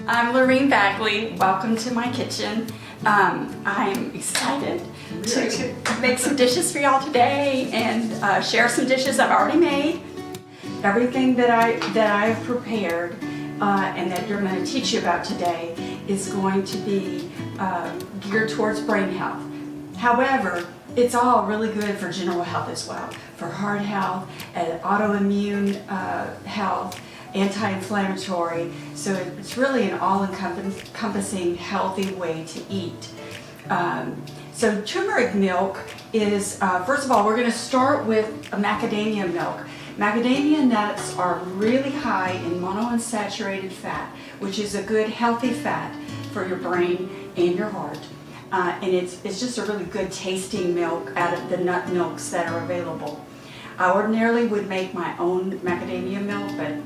I'm Laureen Bagley. Welcome to my kitchen. I'm excited to make some dishes for y'all today and share some dishes I've already made. Everything that I have prepared and that you're going to teach you about today is going to be geared towards brain health. However, it's all really good for general health as well, for heart health, autoimmune health, anti-inflammatory. So it's really an all-encompassing healthy way to eat. So turmeric milk is, first of all, we're going to start with a macadamia milk. Macadamia nuts are really high in monounsaturated fat, which is a good healthy fat for your brain and your heart. And it's just a really good tasting milk out of the nut milks that are available. I ordinarily would make my own macadamia milk, but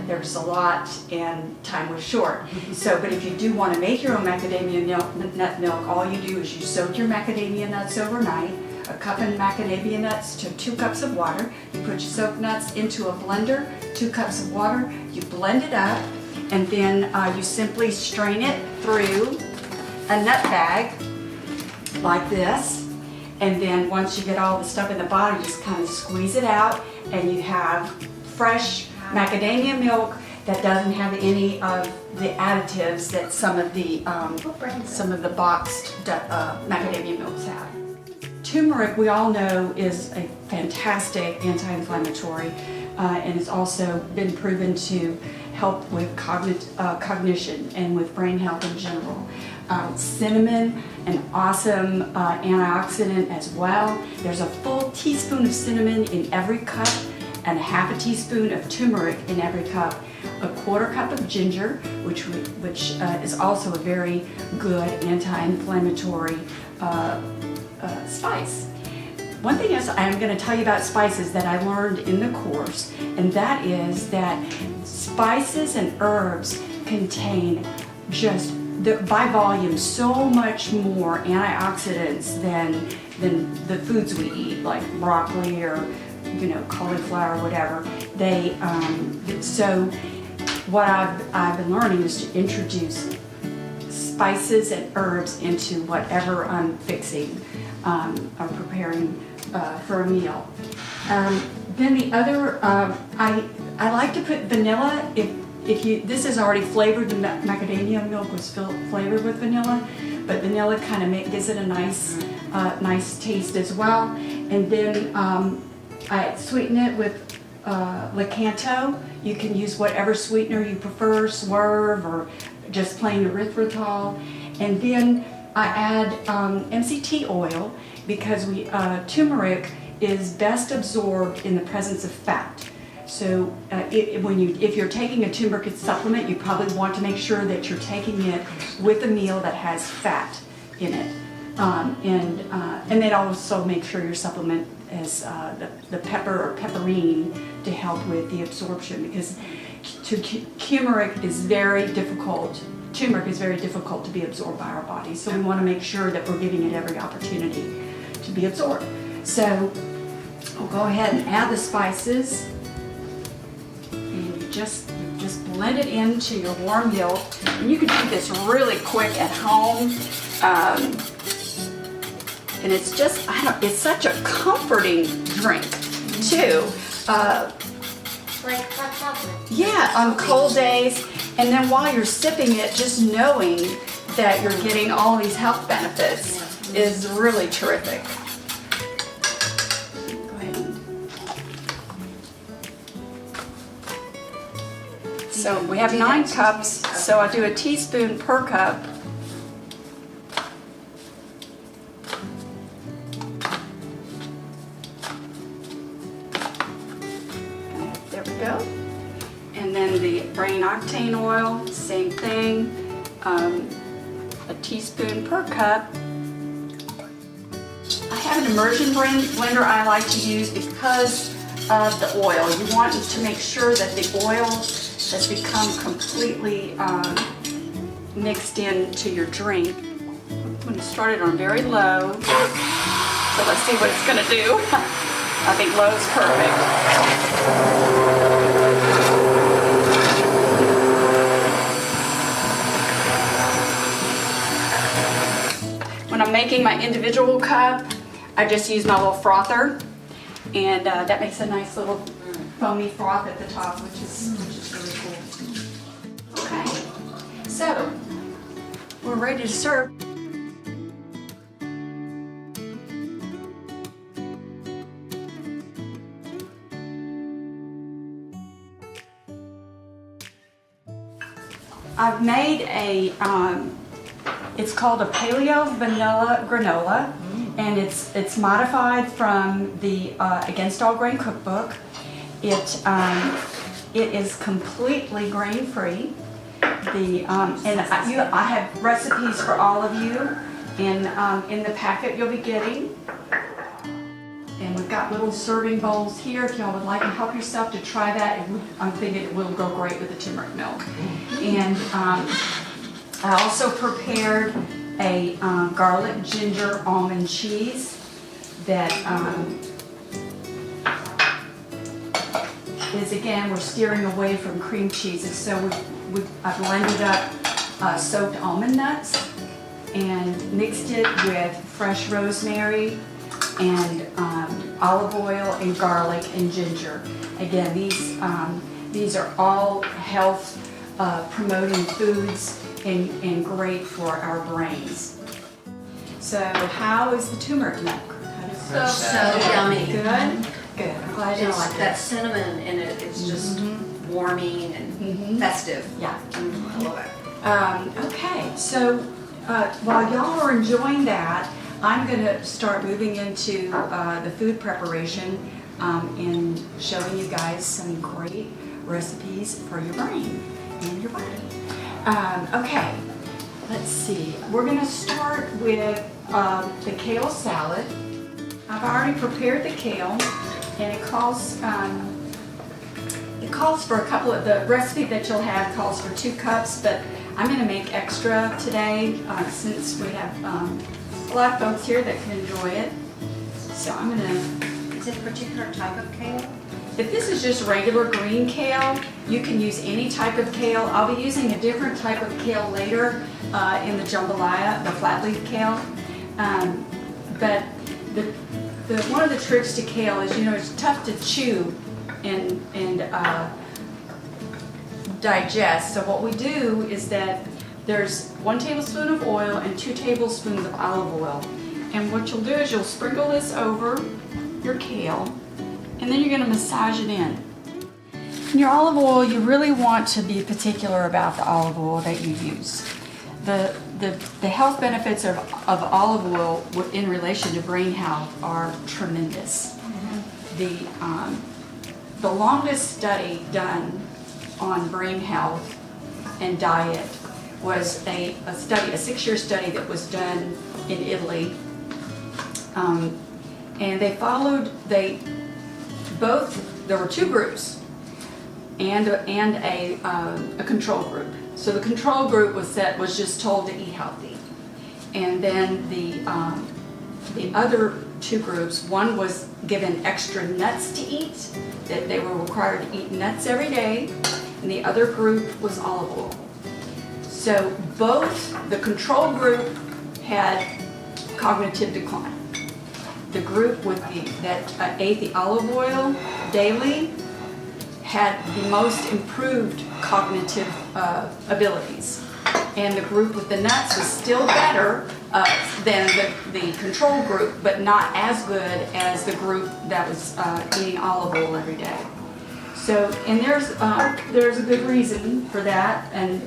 there's a lot and time was short. But if you do want to make your own macadamia nut milk, all you do is you soak your macadamia nuts overnight, a cup of macadamia nuts to 2 cups of water. You put your soaked nuts into a blender, 2 cups of water, you blend it up, and then you simply strain it through a nut bag like this. And then once you get all the stuff in the bottom, you just kind of squeeze it out, and you have fresh macadamia milk that doesn't have any of the additives that some of the boxed macadamia milks have. Turmeric, we all know, is a fantastic anti-inflammatory, and it's also been proven to help with cognition and with brain health in general. Cinnamon, an awesome antioxidant as well. There's a full teaspoon of cinnamon in every cup and a half a teaspoon of turmeric in every cup. A 1/4 cup of ginger, which is also a very good anti-inflammatory spice. One thing is I'm going to tell you about spices that I learned in the course, and that is that spices and herbs contain just by volume so much more antioxidants than the foods we eat, like broccoli or cauliflower or whatever. So what I've been learning is to introduce spices and herbs into whatever I'm fixing or preparing for a meal. Then the other, I like to put vanilla. This is already flavored. The macadamia milk was flavored with vanilla, but vanilla kind of gives it a nice taste as well. And then I sweeten it with Lakanto. You can use whatever sweetener you prefer, Swerve or just plain erythritol. And then I add MCT oil because turmeric is best absorbed in the presence of fat. So if you're taking a turmeric supplement, you probably want to make sure that you're taking it with a meal that has fat in it. And then also make sure your supplement is the pepper or pepperine to help with the absorption, because turmeric is very difficult to be absorbed by our body. So we want to make sure that we're giving it every opportunity to be absorbed. So I'll go ahead and add the spices. Just blend it into your warm milk, and you can do this really quick at home. And it's just, it's such a comforting drink too. Like hot chocolate. Yeah, on cold days, and then while you're sipping it, just knowing that you're getting all these health benefits is really terrific. So we have 9 cups, so I do a teaspoon per cup. There we go. And then the brain octane oil, same thing, a teaspoon per cup. I have an immersion blender I like to use because of the oil. You want to make sure that the oil has become completely mixed into your drink. I'm going to start it on very low. So let's see what it's going to do. I think low is perfect. making my individual cup, I just use my little frother, and that makes a nice little foamy froth at the top, which is really cool. Okay, so we're ready to serve. I've made a, it's called a Paleo Vanilla Granola, and it's modified from the Against All Grain cookbook. It is completely grain-free. I have recipes for all of you in the packet you'll be getting. And we've got little serving bowls here if y'all would like to help yourself to try that. I'm thinking it will go great with the turmeric milk. And I also prepared a garlic ginger almond cheese that is, again, we're steering away from cream cheeses. So I blended up soaked almond nuts and mixed it with fresh rosemary and olive oil and garlic and ginger. Again, these are all health promoting foods and great for our brains. So how is the turmeric milk? So yummy. Good? Good. I'm glad you like That it. cinnamon in it, it's just warming and festive. Yeah. I love it. Okay, so while y'all are enjoying that, I'm going to start moving into the food preparation and showing you guys some great recipes for your brain and your body. Okay, let's see. We're going to start with the kale salad. I've already prepared the kale, and it calls for a couple of, the recipe that you'll have calls for 2 cups, but I'm going to make extra today since we have a lot of folks here that can enjoy it. So I'm going to... Is it a particular type of kale? If this is just regular green kale, you can use any type of kale. I'll be using a different type of kale later in the jambalaya, the flat leaf kale. But one of the tricks to kale is, it's tough to chew and digest. So what we do is that there's 1 tablespoon of oil and 2 tablespoons of olive oil. And what you'll do is you'll sprinkle this over your kale, and then you're going to massage it in. In your olive oil, you really want to be particular about the olive oil that you use. The health benefits of olive oil in relation to brain health are tremendous. The longest study done on brain health and diet was a 6-year study that was done in Italy. And there were 2 groups and a control group. So the control group was just told to eat healthy. And then the other 2 groups, one was given extra nuts to eat, that they were required to eat nuts every day, and the other group was olive oil. So both the control group had cognitive decline. The group that ate the olive oil daily had the most improved cognitive abilities. And the group with the nuts was still better than the control group, but not as good as the group that was eating olive oil every day. So, and there's a good reason for that. And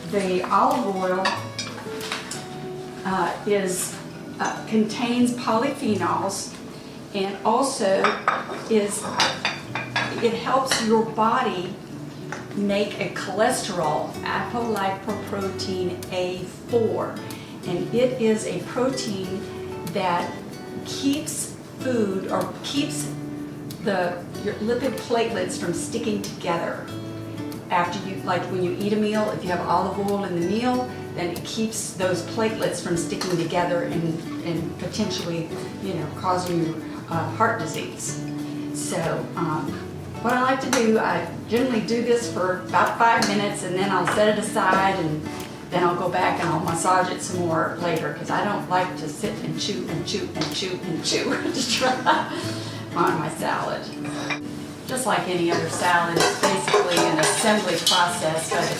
the olive oil contains polyphenols, and also it helps your body make a cholesterol, apolipoprotein A4, and it is a protein that keeps food or keeps your lipid platelets from sticking together. After like when you eat a meal, if you have olive oil in the meal, then it keeps those platelets from sticking together and potentially, causing you heart disease. So what I like to do, I generally do this for about 5 minutes, and then I'll set it aside and then I'll go back and I'll massage it some more later because I don't like to sit and chew and chew and chew and chew to try on my salad. Just like any other salad, it's basically an assembly process, but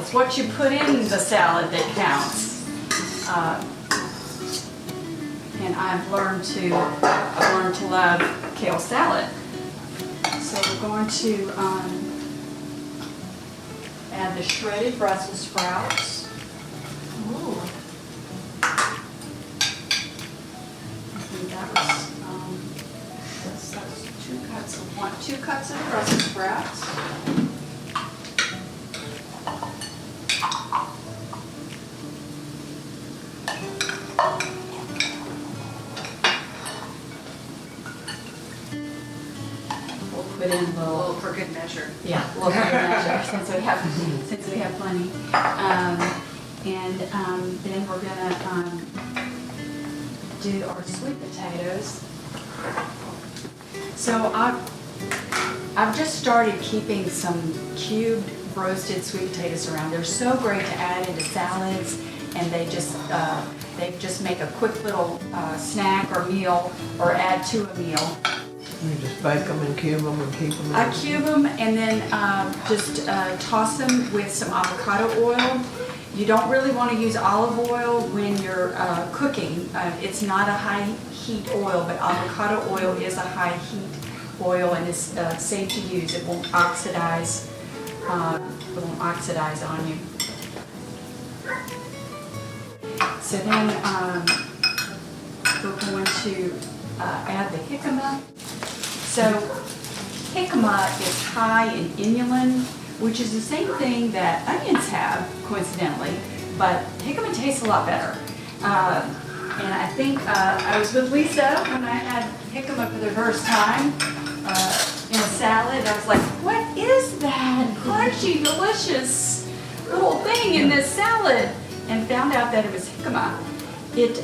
it's what you put in the salad that counts. And I've learned to love kale salad. So we're going to add the shredded Brussels sprouts. Ooh. I think that was that's 2 cups of Brussels sprouts. We'll put in a A little. little for good measure. Yeah, a little bit of measure since we have plenty. Then we're gonna do our sweet potatoes. So I've just started keeping some cubed roasted sweet potatoes around. They're so great to add into salads, and they just make a quick little snack or meal, or add to a meal. You just bake them and cube them and keep them. I cube them and then just toss them with some avocado oil. You don't really want to use olive oil when you're cooking. It's not a high heat oil, but avocado oil is a high heat oil and it's safe to use. It won't oxidize. On you. So then we're going to add the jicama. So jicama is high in inulin, which is the same thing that onions have, coincidentally, but jicama tastes a lot better. And I think I was with Lisa when I had jicama for the first time in a salad. I was like, what is that crunchy, delicious little thing in this salad? And found out that it was jicama. It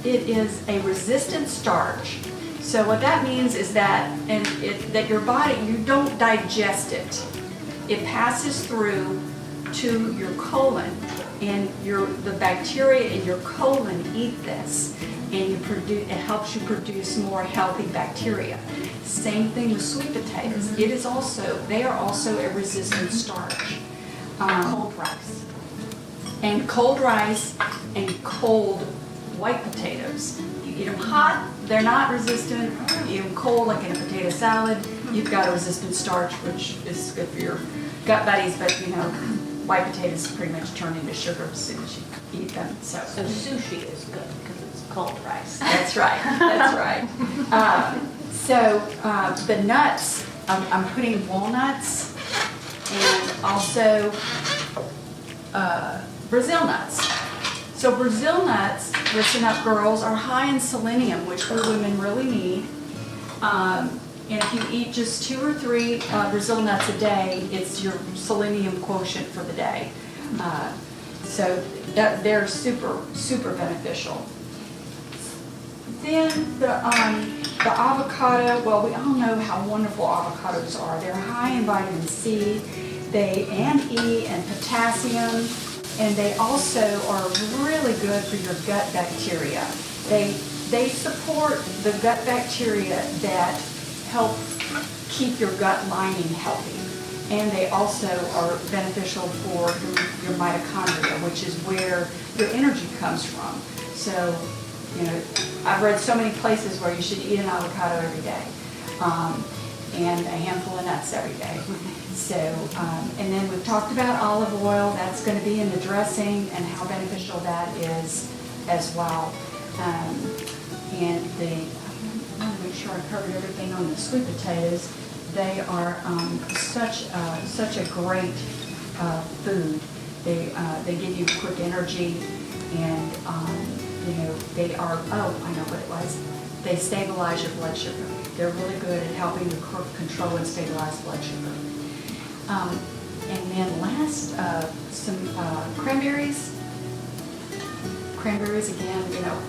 is a resistant starch. So what that means is that that your body, you don't digest it. It passes through to your colon, and the bacteria in your colon eat this, and it helps you produce more healthy bacteria. Same thing with sweet potatoes. They are also a resistant starch. Cold rice. And cold rice and cold white potatoes. You eat them hot, they're not resistant. You eat them cold, like in a potato salad, you've got a resistant starch, which is good for your gut buddies, but white potatoes pretty much turn into sugar as soon as you eat them. So sushi is good because it's cold rice. that's right, that's right. The nuts, I'm putting walnuts and also Brazil nuts. So Brazil nuts, listen up girls, are high in selenium, which we women really need. And if you eat just 2 or 3 Brazil nuts a day, it's your selenium quotient for the day. So they're super, super beneficial. Then the avocado, well, we all know how wonderful avocados are. They're high in vitamin C, and E, and potassium, and they also are really good for your gut bacteria. They support the gut bacteria that help keep your gut lining healthy, and they also are beneficial for your mitochondria, which is where your energy comes from. So, I've read so many places where you should eat an avocado every day, and a handful of nuts every day. So, and then we've talked about olive oil. That's going to be in the dressing and how beneficial that is as well. And I want to make sure I covered everything on the sweet potatoes. They are such a great food. They give you quick energy, and they are. Oh, I know what it was. They stabilize your blood sugar. They're really good at helping to control and stabilize blood sugar. And then last, some cranberries. Cranberries, again,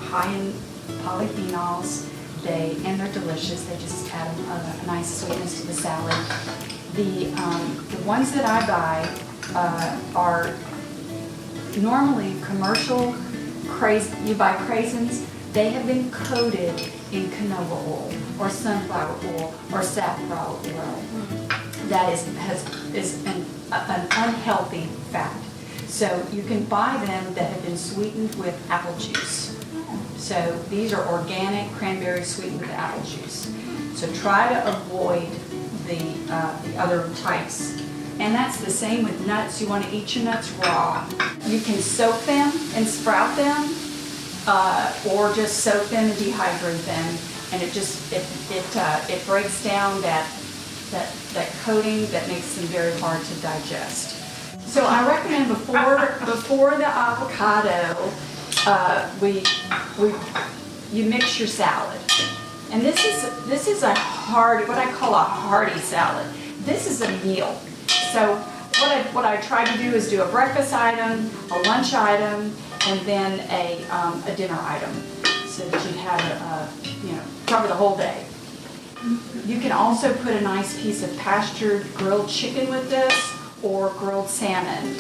high in polyphenols. And they're delicious. They just add a nice sweetness to the salad. The ones that I buy are normally commercial, you buy craisins, they have been coated in canola oil or sunflower oil or safflower oil. That is an unhealthy fat. So you can buy them that have been sweetened with apple juice. So these are organic cranberries sweetened with apple juice. So try to avoid the other types. And that's the same with nuts. You want to eat your nuts raw. You can soak them and sprout them, or just soak them and dehydrate them. And it breaks down that coating that makes them very hard to digest. So I recommend before the avocado, you mix your salad. And this is what I call a hearty salad. This is a meal. So what I try to do is do a breakfast item, a lunch item, and then a dinner item, so that you have cover the whole day. You can also put a nice piece of pastured grilled chicken with this, or grilled salmon,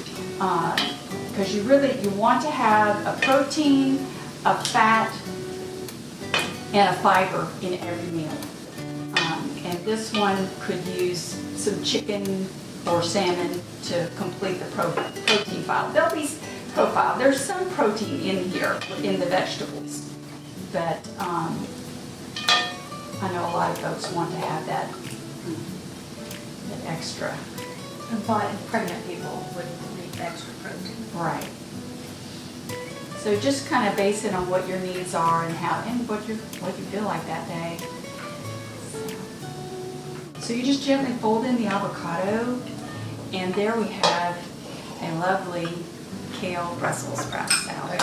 because you want to have a protein, a fat, and a fiber in every meal. And this one could use some chicken or salmon to complete the protein file. There's some protein in here in the vegetables, but I know a lot of folks want to have that extra. And pregnant people would need extra protein. Right. So just kind of base it on what your needs are and what you feel like that day. So you just gently fold in the avocado, and there we have a lovely kale Brussels sprout salad.